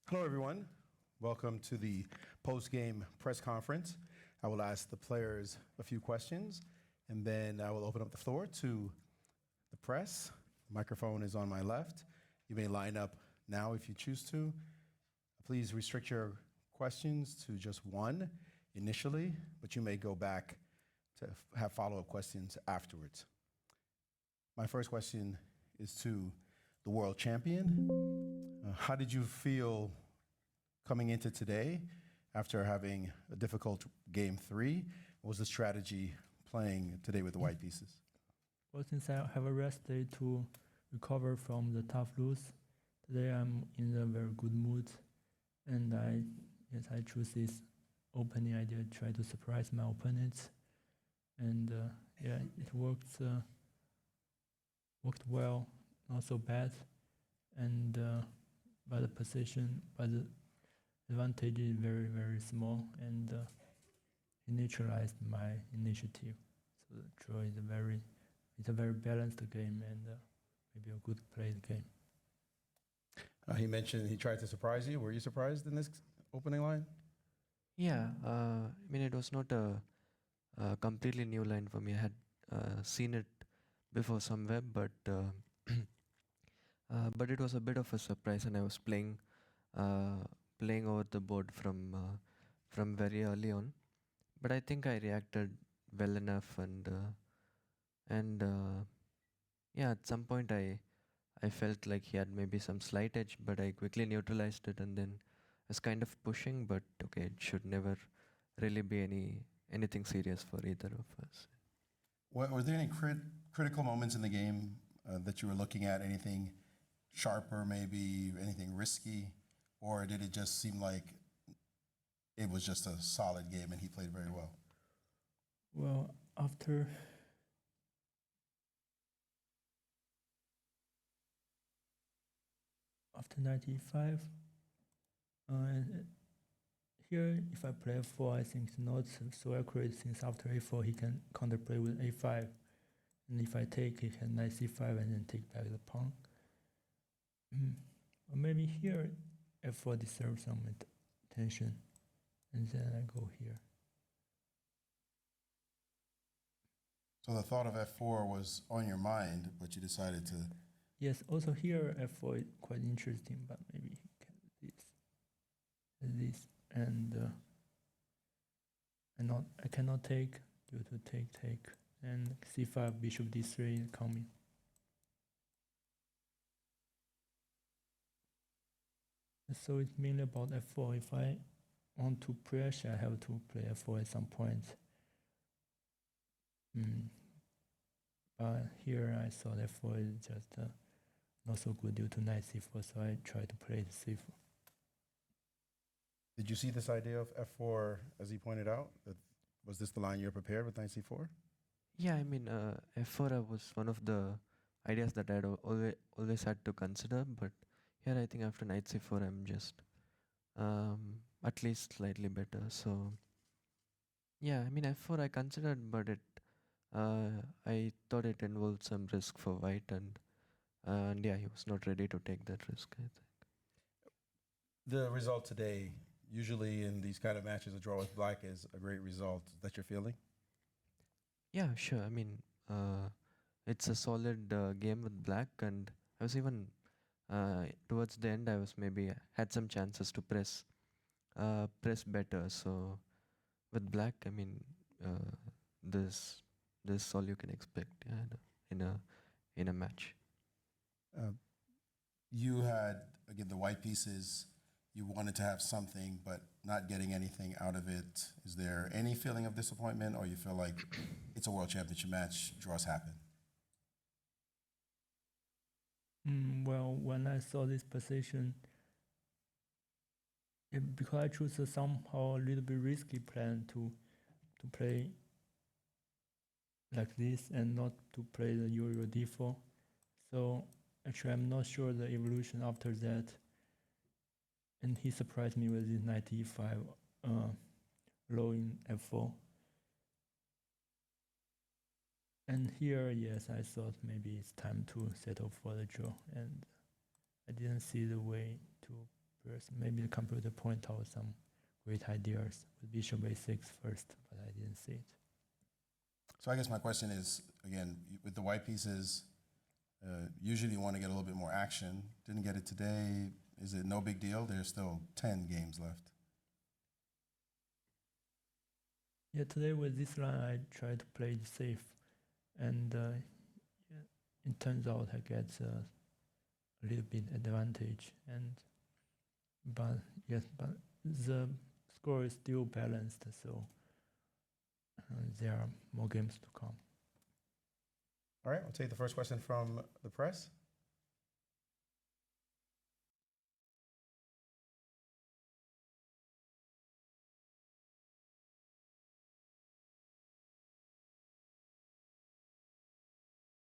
Hello, everyone. Welcome to the post-game press conference. I will ask the players a few questions, and then I will open up the floor to the press. The microphone is on my left. You may line up now if you choose to. Please restrict your questions to just one initially, but you may go back to have follow-up questions afterwards. My first question is to the world champion. How did you feel coming into today after having a difficult game 3? What was the strategy playing today with the white pieces? Well, since I have a rest day to recover from the tough lose, today I'm in a very good mood, and I choose this opening idea to try to surprise my opponents, and it worked well, not so bad, and by the advantage is very, very small, and it neutralized my initiative. So the draw is it's a very balanced game, and maybe a good played game. He mentioned he tried to surprise you. Were you surprised in this opening line? Yeah, it was not a completely new line for me. I had seen it before somewhere, but it was a bit of a surprise, and I was playing over the board from very early on. But I think I reacted well enough, and at some point I felt like he had maybe some slight edge, but I quickly neutralized it, and then I was kind of pushing. But okay, it should never really be anything serious for either of us. Were there any critical moments in the game that you were looking at? Anything sharper, maybe anything risky, or did it just seem like it was just a solid game and he played very well? Well, after knight e5, here if I play f4, I think it's not so accurate, since after a4 he can counterplay with a5, and if I take, he can knight c5 and then take back the pawn. Or maybe here f4 deserves some attention, and then I go here. So the thought of f4 was on your mind, but you decided to... Yes, also here f4 is quite interesting, but maybe he can do this, and I cannot take due to take, and c5, bishop d3 is coming. So it's mainly about f4. If I want to pressure, I have to play f4 at some point. But here I thought f4 is just not so good due to knight c4, so I tried to play the c4. Did you see this idea of f4 as he pointed out? Was this the line you were prepared with knight c4? Yeah, f4 was one of the ideas that I'd always had to consider, but here I think after knight c4 I'm just at least slightly better. So yeah, f4 I considered, but I thought it involved some risk for white, and yeah, he was not ready to take that risk, I think. The result today, usually in these kind of matches, a draw with black is a great result. Is that your feeling? Yeah, sure. It's a solid game with black, and I was even towards the end I was maybe had some chances to press better. So with black, this is all you can expect, yeah, in a match. You had, again, the white pieces. You wanted to have something, but not getting anything out of it. Is there any feeling of disappointment, or you feel like it's a world championship match, draws happen? Well, when I saw this position, because I chose a somehow a little bit risky plan to play like this and not to play the usual d4. So actually I'm not sure the evolution after that. And he surprised me with this knight e5 low in f4. And here, yes, I thought maybe it's time to settle for the draw, and I didn't see the way to first. Maybe the computer point out some great ideas with bishop a6 first, but I didn't see it. So I guess my question is, again, with the white pieces, usually you want to get a little bit more action. Didn't get it today. Is it no big deal? There's still 10 games left. Yeah, today with this line, I tried to play it safe, and yeah, it turns out I get a little bit advantage. But the score is still balanced, so there are more games to come. All right, we'll take the first question from the press.